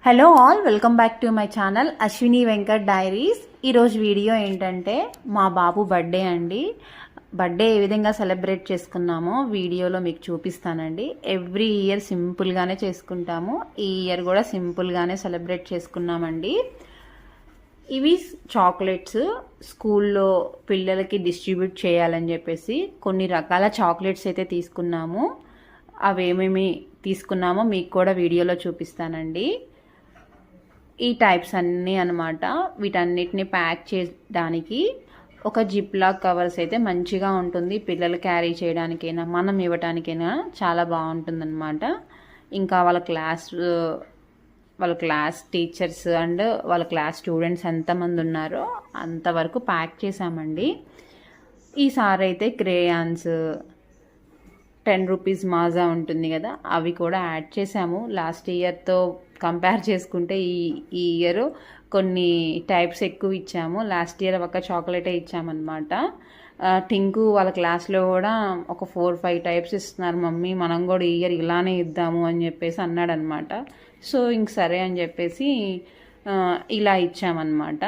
Hello all, welcome back to my channel Ashwini Venkat diaries. ఈరోజు video ఏంటంటే మా బాబు బర్త్డే అండి. బర్త్డే ఏ విధంగా సెలబ్రేట్ చేసుకున్నామో వీడియోలో మీకు చూపిస్తానండి. ఎవ్రీ ఇయర్ సింపుల్గానే చేసుకుంటాము. ఈ ఇయర్ కూడా సింపుల్గానే సెలబ్రేట్ చేసుకున్నామండి. ఇవి చాక్లెట్స్ స్కూల్లో పిల్లలకి డిస్ట్రిబ్యూట్ చేయాలని చెప్పేసి కొన్ని రకాల చాక్లెట్స్ అయితే తీసుకున్నాము. అవేమేమి తీసుకున్నామో మీకు కూడా వీడియోలో చూపిస్తానండి. ఈ టైప్స్ అన్నీ అనమాట. వీటన్నిటిని ప్యాక్ చేయడానికి ఒక జిప్ లాక్ కవర్స్ అయితే మంచిగా ఉంటుంది. పిల్లలు క్యారీ చేయడానికైనా మనం ఇవ్వడానికైనా చాలా బాగుంటుందన్నమాట. ఇంకా వాళ్ళ క్లాస్ టీచర్స్ అండ్ వాళ్ళ క్లాస్ స్టూడెంట్స్ ఎంతమంది ఉన్నారో అంతవరకు ప్యాక్ చేసామండి. ఈసారి అయితే క్రేయాన్స్ 10 రూపీస్ మాజా ఉంటుంది కదా, అవి కూడా యాడ్ చేసాము. లాస్ట్ ఇయర్తో కంపేర్ చేసుకుంటే ఈ ఇయర్ కొన్ని టైప్స్ ఎక్కువ ఇచ్చాము. లాస్ట్ ఇయర్ ఒక చాక్లెటే ఇచ్చామన్నమాట. టింకు వాళ్ళ క్లాస్లో కూడా ఒక 4-5 టైప్స్ ఇస్తున్నారు మమ్మీ, మనం కూడా ఈ ఇయర్ ఇలానే ఇద్దాము అని చెప్పేసి అన్నాడనమాట. సో ఇంక సరే అని చెప్పేసి ఇలా ఇచ్చామన్నమాట.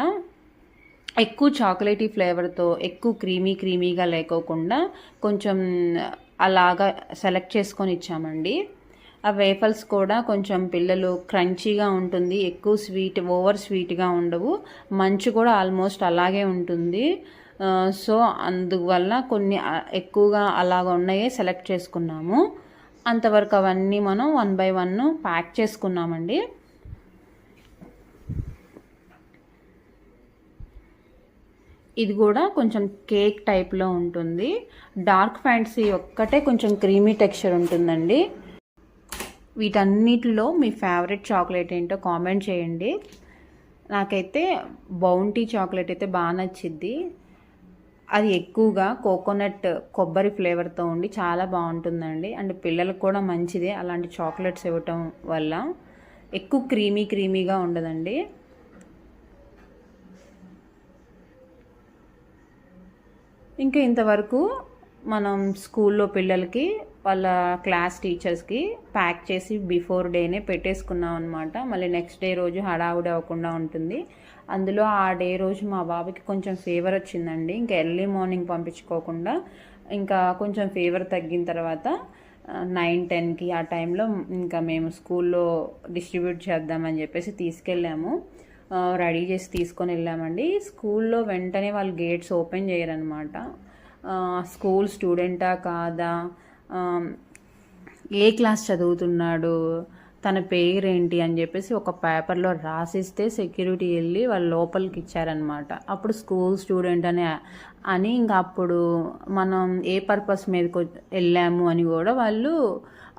ఎక్కువ చాక్లెటీ ఫ్లేవర్తో ఎక్కువ క్రీమీగా లేకోకుండా కొంచెం అలాగా సెలెక్ట్ చేసుకొని ఇచ్చామండి. ఆ వేఫల్స్ కూడా కొంచెం పిల్లలు క్రంచీగా ఉంటుంది, ఎక్కువ ఓవర్ స్వీట్గా ఉండవు. మంచు కూడా ఆల్మోస్ట్ అలాగే ఉంటుంది. సో అందువల్ల కొన్ని ఎక్కువగా అలాగ ఉన్నాయే సెలెక్ట్ చేసుకున్నాము. అంతవరకు అవన్నీ మనం 1 by 1 ప్యాక్ చేసుకున్నామండి. ఇది కూడా కొంచెం కేక్ టైప్లో ఉంటుంది. డార్క్ ఫ్యాంటసీ ఒక్కటే కొంచెం క్రీమీ టెక్స్చర్ ఉంటుందండి. వీటన్నిటిలో మీ ఫేవరెట్ చాక్లెట్ ఏంటో కామెంట్ చేయండి. నాకైతే బౌంటీ చాక్లెట్ అయితే బాగా నచ్చింది. అది ఎక్కువగా కొబ్బరి ఫ్లేవర్తో ఉండి చాలా బాగుంటుందండి. అండ్ పిల్లలకు కూడా మంచిదే అలాంటి చాక్లెట్స్ ఇవ్వటం వల్ల. ఎక్కువ క్రీమీగా ఉండదండి. ఇంకా ఇంతవరకు మనం స్కూల్లో పిల్లలకి వాళ్ళ క్లాస్ టీచర్స్కి ప్యాక్ చేసి బిఫోర్ డేనే పెట్టేసుకున్నాం అనమాట. మళ్ళీ నెక్స్ట్ డే రోజు హడావుడి అవ్వకుండా ఉంటుంది. అందులో ఆ డే రోజు మా బాబుకి కొంచెం ఫీవర్ వచ్చిందండి. ఇంకా ఎర్లీ మార్నింగ్ పంపించుకోకుండా ఇంకా కొంచెం ఫీవర్ తగ్గిన తర్వాత 9-10కి ఆ టైంలో ఇంకా మేము స్కూల్లో డిస్ట్రిబ్యూట్ చేద్దామని చెప్పేసి తీసుకెళ్ళాము. రెడీ చేసి తీసుకొని వెళ్ళామండి. స్కూల్లో వెంటనే వాళ్ళు గేట్స్ ఓపెన్ చేయరనమాట. స్కూల్ స్టూడెంటా కాదా, ఏ క్లాస్ చదువుతున్నాడు, తన పేరేంటి అని చెప్పేసి ఒక పేపర్లో రాసిస్తే సెక్యూరిటీ వెళ్ళి వాళ్ళు లోపలికి ఇచ్చారనమాట. అప్పుడు స్కూల్ స్టూడెంట్ అని ఇంకా అప్పుడు మనం ఏ పర్పస్ మీదకి వెళ్ళాము అని కూడా వాళ్ళు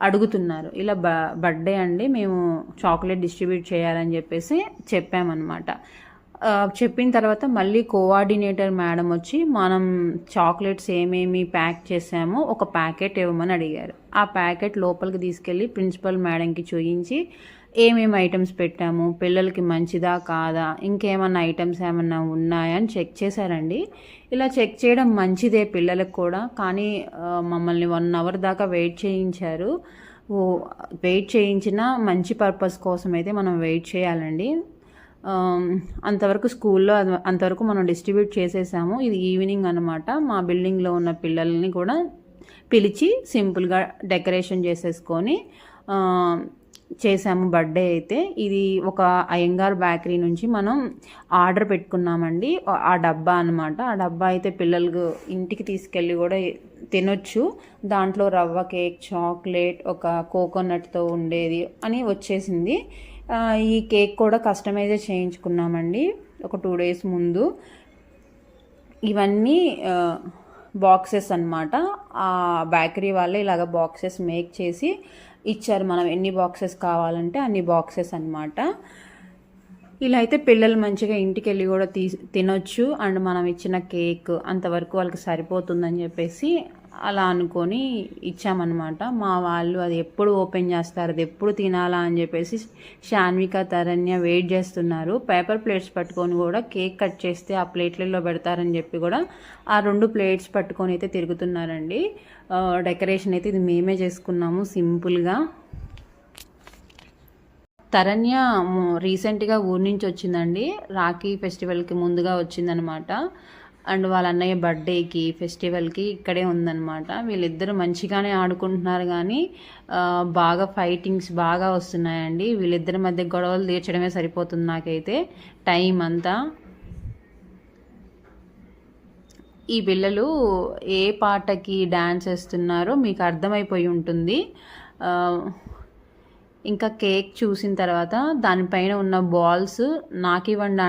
అడుగుతున్నారు. ఇలా బర్త్డే అండి, మేము చాక్లెట్ డిస్ట్రిబ్యూట్ చేయాలని చెప్పేసి చెప్పామన్నమాట. చెప్పిన తర్వాత మళ్ళీ కోఆర్డినేటర్ మేడం వచ్చి మనం చాక్లెట్స్ ఏమేమి ప్యాక్ చేసామో ఒక ప్యాకెట్ ఇవ్వమని అడిగారు. ఆ ప్యాకెట్ లోపలికి తీసుకెళ్ళి ప్రిన్సిపల్ మేడంకి చూయించి ఏమేమి ఐటమ్స్ పెట్టాము, పిల్లలకి మంచిదా కాదా, ఇంకేమన్నా ఐటమ్స్ ఏమన్నా ఉన్నాయా అని చెక్ చేశారండి. ఇలా చెక్ చేయడం మంచిదే పిల్లలకు కూడా, కానీ మమ్మల్ని 1 అవర్ దాకా వెయిట్ చేయించారు. వెయిట్ చేయించిన మంచి పర్పస్ కోసం అయితే మనం వెయిట్ చేయాలండి. అంతవరకు స్కూల్లో అంతవరకు మనం డిస్ట్రిబ్యూట్ చేసేసాము. ఇది ఈవినింగ్ అనమాట. మా బిల్డింగ్లో ఉన్న పిల్లల్ని కూడా పిలిచి సింపుల్గా డెకరేషన్ చేసేసుకొని చేసాము బర్త్డే అయితే. ఇది ఒక అయ్యంగార్ బేకరీ నుంచి మనం ఆర్డర్ పెట్టుకున్నామండి. ఆ డబ్బా అనమాట. ఆ డబ్బా అయితే పిల్లలకు ఇంటికి తీసుకెళ్ళి కూడా తినొచ్చు. దాంట్లో రవ్వ కేక్, చాక్లెట్, ఒక కోకోనట్తో ఉండేది అని వచ్చేసింది. ఈ కేక్ కూడా కస్టమైజ్ చేయించుకున్నామండి ఒక 2 days ముందు. ఇవన్నీ బాక్సెస్ అనమాట. ఆ బేకరీ వాళ్ళే ఇలాగ బాక్సెస్ మేక్ చేసి ఇచ్చారు. మనం ఎన్ని బాక్సెస్ కావాలంటే అన్ని బాక్సెస్ అనమాట. ఇలా అయితే పిల్లలు మంచిగా ఇంటికి వెళ్ళి కూడా తినొచ్చు. అండ్ మనం ఇచ్చిన కేక్ అంతవరకు వాళ్ళకి సరిపోతుందని చెప్పేసి అలా అనుకొని ఇచ్చామన్నమాట. మా వాళ్ళు అది ఎప్పుడు ఓపెన్ చేస్తారు, అది ఎప్పుడు తినాలా అని చెప్పేసి శాన్విక, తరణ్య వెయిట్ చేస్తున్నారు. పేపర్ ప్లేట్స్ పట్టుకొని కూడా కేక్ కట్ చేస్తే ఆ ప్లేట్లలో పెడతారని చెప్పి కూడా ఆ 2 ప్లేట్స్ పట్టుకొని అయితే తిరుగుతున్నారండి. డెకరేషన్ అయితే ఇది మేమే చేసుకున్నాము సింపుల్గా. తరణ్య రీసెంట్గా ఊరి నుంచి వచ్చిందండి. రాఖీ ఫెస్టివల్కి ముందుగా వచ్చిందనమాట. అండ్ వాళ్ళ అన్నయ్య బర్త్డేకి ఫెస్టివల్కి ఇక్కడే ఉందన్నమాట. వీళ్ళిద్దరూ మంచిగానే ఆడుకుంటున్నారు కానీ బాగా ఫైటింగ్స్ బాగా వస్తున్నాయండి. వీళ్ళిద్దరి మధ్య గొడవలు తీర్చడమే సరిపోతుంది నాకైతే టైం అంతా. ఈ పిల్లలు ఏ పాటకి డ్యాన్స్ వేస్తున్నారో మీకు అర్థమైపోయి ఉంటుంది. ఇంకా కేక్ చూసిన తర్వాత దానిపైన ఉన్న బాల్స్ నాకివ్వండి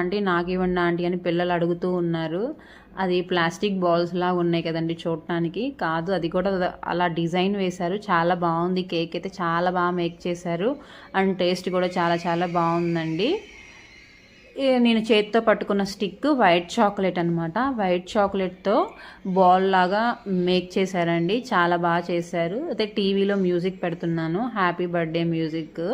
ఆంటీ అని పిల్లలు అడుగుతూ ఉన్నారు. అది ప్లాస్టిక్ బాల్స్ లాగా ఉన్నాయి కదండి చూడటానికి. కాదు, అది కూడా అలా డిజైన్ వేశారు. చాలా బాగుంది. కేక్ అయితే చాలా బాగా మేక్ చేశారు. అండ్ టేస్ట్ కూడా చాలా చాలా బాగుందండి. నేను చేతితో పట్టుకున్న స్టిక్ వైట్ చాక్లెట్ అనమాట. వైట్ చాక్లెట్తో బాల్ లాగా మేక్ చేశారండి. చాలా బాగా చేశారు. అయితే టీవీలో మ్యూజిక్ పెడుతున్నాను, హ్యాపీ బర్త్డే మ్యూజిక్.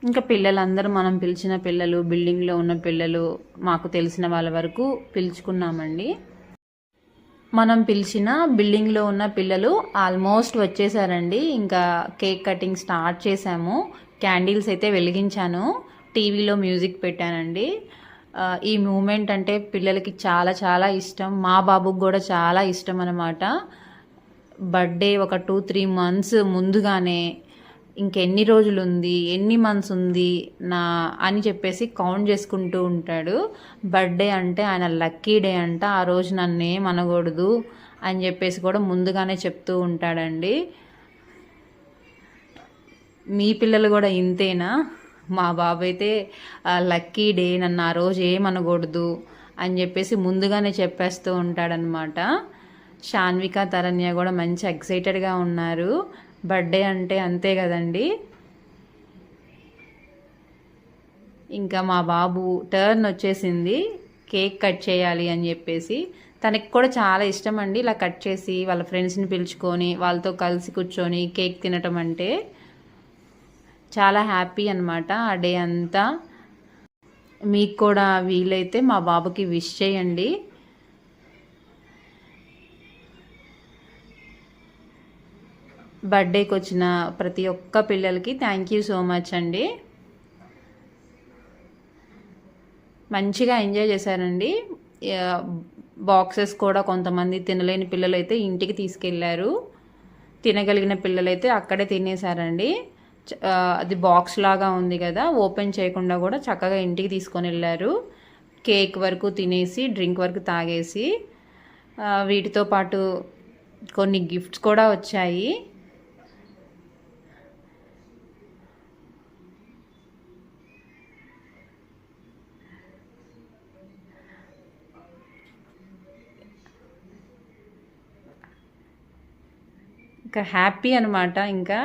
ఇంకా పిల్లలందరూ మనం పిలిచిన పిల్లలు, బిల్డింగ్లో ఉన్న పిల్లలు, మాకు తెలిసిన వాళ్ళ వరకు పిలుచుకున్నామండి. మనం పిలిచిన బిల్డింగ్లో ఉన్న పిల్లలు ఆల్మోస్ట్ వచ్చేసారండి. ఇంకా కేక్ కటింగ్ స్టార్ట్ చేశాము. క్యాండిల్స్ అయితే వెలిగించాను, టీవీలో మ్యూజిక్ పెట్టానండి. ఈ మూమెంట్ అంటే పిల్లలకి చాలా చాలా ఇష్టం. మా బాబుకి కూడా చాలా ఇష్టం అన్నమాట. బర్త్డే ఒక 2-3 months ముందుగానే ఇంకెన్ని రోజులు ఉంది, ఎన్ని మంత్స్ ఉంది అని చెప్పేసి కౌంట్ చేసుకుంటూ ఉంటాడు. బర్త్డే అంటే ఆయన లక్కీ డే అంట, ఆ రోజు నన్ను ఏమనకూడదు అని చెప్పేసి కూడా ముందుగానే చెప్తూ ఉంటాడండి. మీ పిల్లలు కూడా ఇంతేనా? మా బాబు అయితే లక్కీ డే, నన్ను ఆ రోజు ఏమనకూడదు అని చెప్పేసి ముందుగానే చెప్పేస్తూ ఉంటాడనమాట. శాన్విక, తరణ్య కూడా మంచి ఎక్సైటెడ్గా ఉన్నారు. బర్త్డే అంటే అంతే కదండి. ఇంకా మా బాబు టర్న్ వచ్చేసింది, కేక్ కట్ చేయాలి అని చెప్పేసి. తనకి కూడా చాలా ఇష్టం అండి ఇలా కట్ చేసి వాళ్ళ ఫ్రెండ్స్ని పిలుచుకొని వాళ్ళతో కలిసి కూర్చొని కేక్ తినటం అంటే. చాలా హ్యాపీ అనమాట ఆ డే అంతా. మీకు కూడా వీలైతే మా బాబుకి విష్ చేయండి. బర్త్డేకి వచ్చిన ప్రతి ఒక్క పిల్లలకి థ్యాంక్ యూ సో మచ్ అండి. మంచిగా ఎంజాయ్ చేశారండి. బాక్సెస్ కూడా కొంతమంది తినలేని పిల్లలు అయితే ఇంటికి తీసుకెళ్ళారు. తినగలిగిన పిల్లలైతే అక్కడే తినేశారండి. అది బాక్స్ లాగా ఉంది కదా, ఓపెన్ చేయకుండా కూడా చక్కగా ఇంటికి తీసుకొని వెళ్ళారు. కేక్ వరకు తినేసి డ్రింక్ వరకు తాగేసి వీటితో పాటు కొన్ని గిఫ్ట్స్ కూడా వచ్చాయి. ఇంకా హ్యాపీ అనమాట. ఇంకా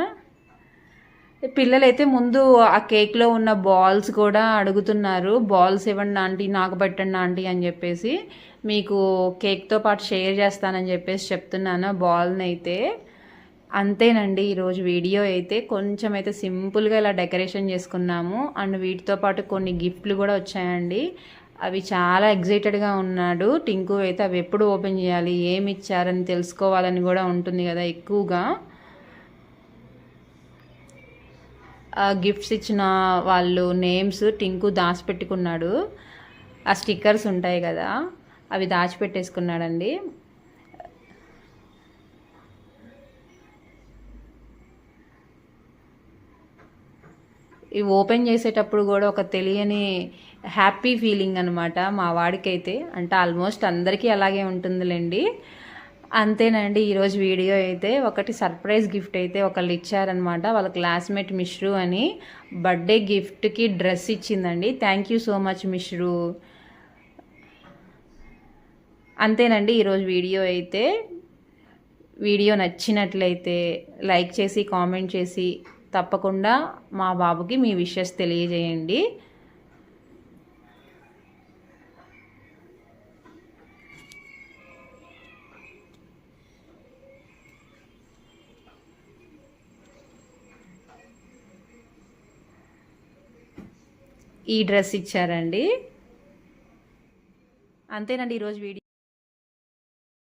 పిల్లలైతే ముందు ఆ కేక్లో ఉన్న బాల్స్ కూడా అడుగుతున్నారు. బాల్స్ ఇవ్వండి ఆంటీ, నాకు పెట్టండి ఆంటీ అని చెప్పేసి. మీకు కేక్తో పాటు షేర్ చేస్తానని చెప్పేసి చెప్తున్నాను బాల్ని అయితే. అంతేనండి ఈరోజు వీడియో అయితే. కొంచెం అయితే సింపుల్గా ఇలా డెకరేషన్ చేసుకున్నాము. అండ్ వీటితో పాటు కొన్ని గిఫ్ట్లు కూడా వచ్చాయండి. అవి చాలా ఎగ్జైటెడ్గా ఉన్నాడు టింకు అయితే. అవి ఎప్పుడు ఓపెన్ చేయాలి, ఏమి ఇచ్చారని తెలుసుకోవాలని కూడా ఉంటుంది కదా ఎక్కువగా. గిఫ్ట్స్ ఇచ్చిన వాళ్ళు నేమ్స్ టింకు దాచిపెట్టుకున్నాడు. ఆ స్టిక్కర్స్ ఉంటాయి కదా, అవి దాచిపెట్టేసుకున్నాడండి. ఇవి ఓపెన్ చేసేటప్పుడు కూడా ఒక తెలియని హ్యాపీ ఫీలింగ్ అనమాట మా వాడికైతే. అంటే ఆల్మోస్ట్ అందరికీ అలాగే ఉంటుందిలేండి. అంతేనండి ఈరోజు వీడియో అయితే. ఒకటి సర్ప్రైజ్ గిఫ్ట్ అయితే ఒకళ్ళు ఇచ్చారనమాట. వాళ్ళ క్లాస్మేట్ మిశ్రు అని బర్త్డే గిఫ్ట్కి డ్రెస్ ఇచ్చిందండి. Thank you so much Mishru. అంతేనండి ఈరోజు వీడియో అయితే. వీడియో నచ్చినట్లయితే లైక్ చేసి కామెంట్ చేసి తప్పకుండా మా బాబుకి మీ విషెస్ తెలియజేయండి. ఈ డ్రెస్ ఇచ్చారండి. అంతేనండి ఈరోజు వీడియో.